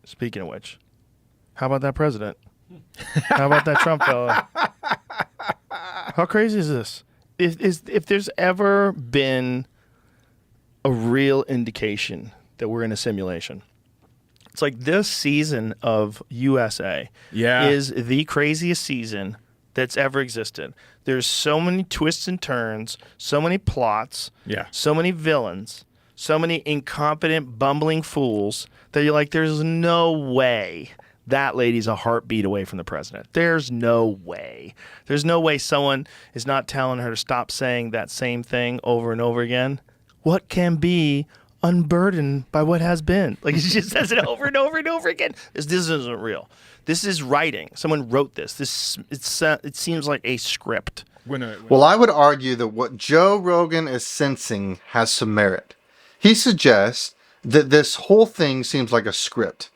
Speaking of which, how about that president? How about that Trump fella? How crazy is this? If there's ever been a real indication that we're in a simulation, it's like this season of USA is the craziest season that's ever existed. There's so many twists and turns, so many plots, so many villains, so many incompetent, bumbling fools that you're like, there's no way that lady's a heartbeat away from the president. There's no way. There's no way someone is not telling her to stop saying that same thing over and over again. What can be unburdened by what has been? Like, she just says it over and over and over again. This isn't real. This is writing. Someone wrote this. It seems like a script. Well, I would argue that what Joe Rogan is sensing has some merit. He suggests that this whole thing seems like a script.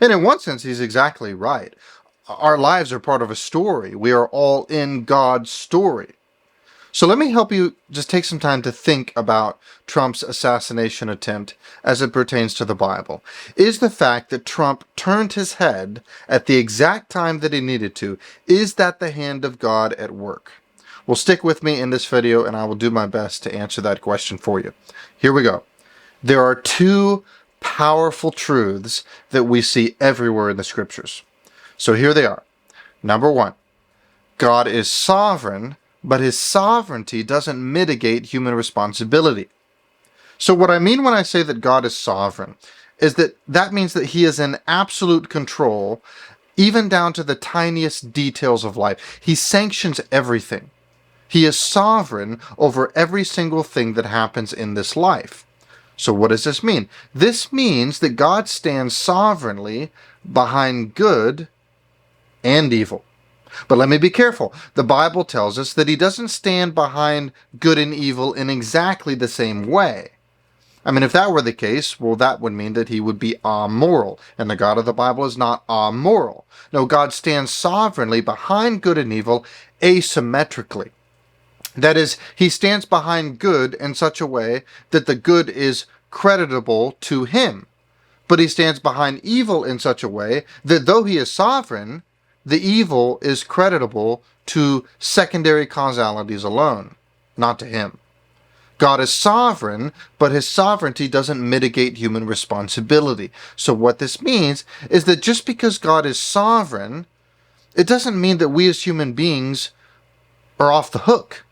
And in one sense, he's exactly right. Our lives are part of a story. We are all in God's story. So let me help you just take some time to think about Trump's assassination attempt as it pertains to the Bible. Is the fact that Trump turned his head at the exact time that he needed to, is that the hand of God at work? Well, stick with me in this video and I will do my best to answer that question for you. Here we go. There are two powerful truths that we see everywhere in the scriptures. So here they are. Number one, God is sovereign, but his sovereignty doesn't mitigate human responsibility. So what I mean when I say that God is sovereign is that means that he is in absolute control, even down to the tiniest details of life. He sanctions everything. He is sovereign over every single thing that happens in this life. So what does this mean? This means that God stands sovereignly behind good and evil. But let me be careful. The Bible tells us that he doesn't stand behind good and evil in exactly the same way. I mean, if that were the case, well, that would mean that he would be amoral. And the God of the Bible is not amoral. No, God stands sovereignly behind good and evil asymmetrically. That is, he stands behind good in such a way that the good is creditable to him. But he stands behind evil in such a way that though he is sovereign, the evil is creditable to secondary causalities alone, not to him. God is sovereign, but his sovereignty doesn't mitigate human responsibility. So what this means is that just because God is sovereign, it doesn't mean that we as human beings are off the hook.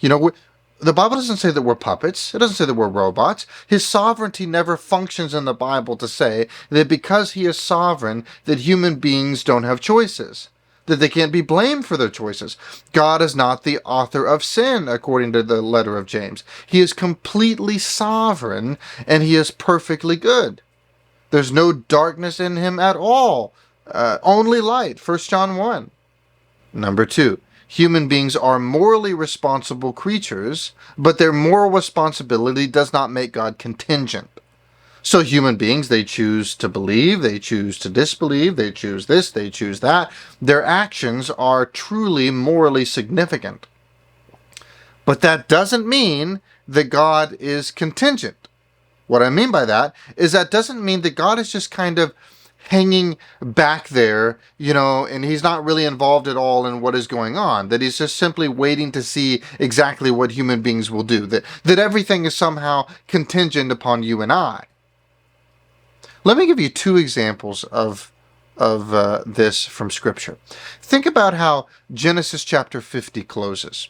You know, the Bible doesn't say that we're puppets. It doesn't say that we're robots. His sovereignty never functions in the Bible to say that because he is sovereign, that human beings don't have choices, that they can't be blamed for their choices. God is not the author of sin, according to the letter of James. He is completely sovereign, and he is perfectly good. There's no darkness in him at all. Only light, 1 John 1. Number two. Human beings are morally responsible creatures, but their moral responsibility does not make God contingent. So human beings, they choose to believe, they choose to disbelieve, they choose this, they choose that. Their actions are truly morally significant. But that doesn't mean that God is contingent. What I mean by that is that doesn't mean that God is just kind of hanging back there, you know, and he's not really involved at all in what is going on, that he's just simply waiting to see exactly what human beings will do, that everything is somehow contingent upon you and I. Let me give you two examples of this from Scripture. Think about how Genesis chapter 50 closes.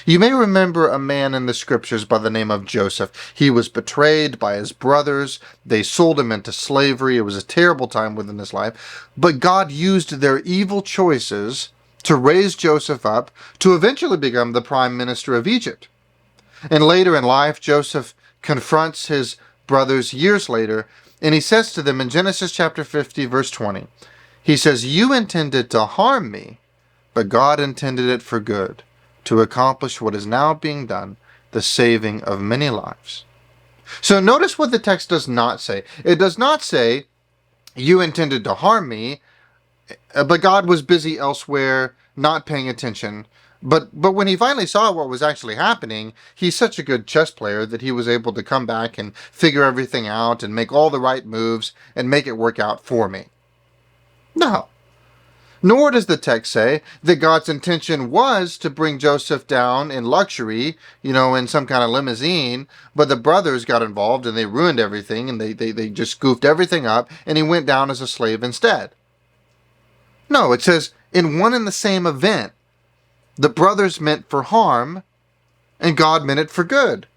You may remember a man in the scriptures by the name of Joseph. He was betrayed by his brothers. They sold him into slavery. It was a terrible time within his life. But God used their evil choices to raise Joseph up to eventually become the prime minister of Egypt. And later in life, Joseph confronts his brothers years later, and he says to them in Genesis chapter 50, verse 20, he says, "You intended to harm me, but God intended it for good, to accomplish what is now being done, the saving of many lives." So notice what the text does not say. It does not say, you intended to harm me, but God was busy elsewhere, not paying attention. But when he finally saw what was actually happening, he's such a good chess player that he was able to come back and figure everything out and make all the right moves and make it work out for me. No. Nor does the text say that God's intention was to bring Joseph down in luxury, in some kind of limousine, but the brothers got involved and they ruined everything and they just goofed everything up and he went down as a slave instead. No, it says in one and the same event, the brothers meant for harm and God meant it for good.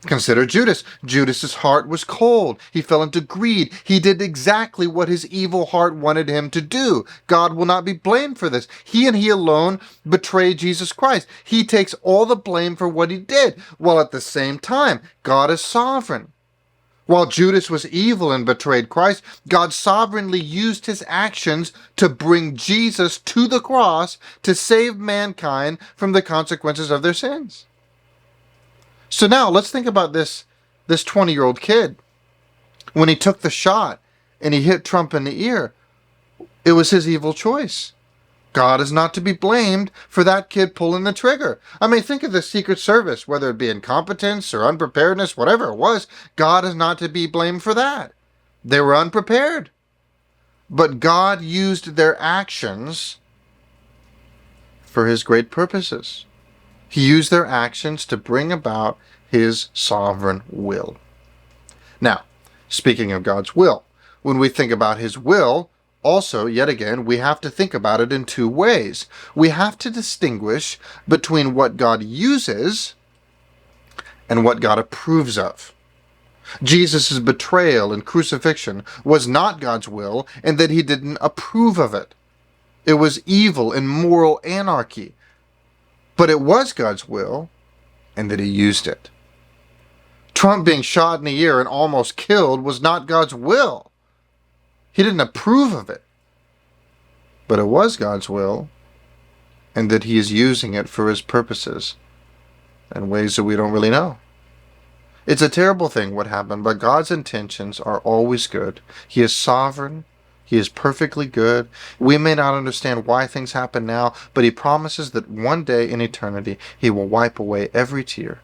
Consider Judas. Judas's heart was cold. He fell into greed. He did exactly what his evil heart wanted him to do. God will not be blamed for this. He and he alone betrayed Jesus Christ. He takes all the blame for what he did, while at the same time, God is sovereign. While Judas was evil and betrayed Christ, God sovereignly used his actions to bring Jesus to the cross to save mankind from the consequences of their sins. So now let's think about this 20-year-old kid. When he took the shot and he hit Trump in the ear, it was his evil choice. God is not to be blamed for that kid pulling the trigger. I mean, think of the Secret Service, whether it be incompetence or unpreparedness, whatever it was, God is not to be blamed for that. They were unprepared. But God used their actions for his great purposes. He used their actions to bring about his sovereign will. Now, speaking of God's will, when we think about his will, also, yet again, we have to think about it in two ways. We have to distinguish between what God uses and what God approves of. Jesus' betrayal and crucifixion was not God's will, and that he didn't approve of it. It was evil and moral anarchy. But it was God's will, and that he used it. Trump being shot in the ear and almost killed was not God's will. He didn't approve of it. But it was God's will, and that he is using it for his purposes in ways that we don't really know. It's a terrible thing what happened, but God's intentions are always good. He is sovereign. He is perfectly good. We may not understand why things happen now, but he promises that one day in eternity, he will wipe away every tear.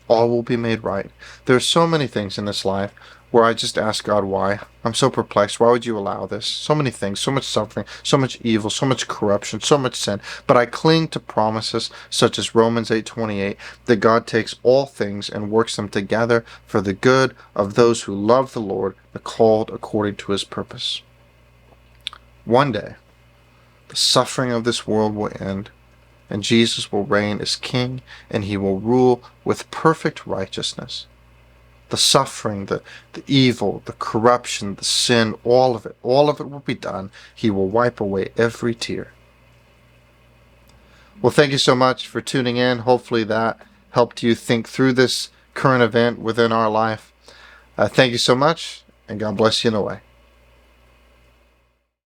All will be made right. There are so many things in this life where I just ask God why. I'm so perplexed. Why would you allow this? So many things, so much suffering, so much evil, so much corruption, so much sin. But I cling to promises such as Romans 8:28, that God takes all things and works them together for the good of those who love the Lord, the called according to his purpose. One day, the suffering of this world will end, and Jesus will reign as king, and he will rule with perfect righteousness. The suffering, the evil, the corruption, the sin, all of it will be done. He will wipe away every tear. Well, thank you so much for tuning in. Hopefully that helped you think through this current event within our life. Thank you so much, and God bless you in a way.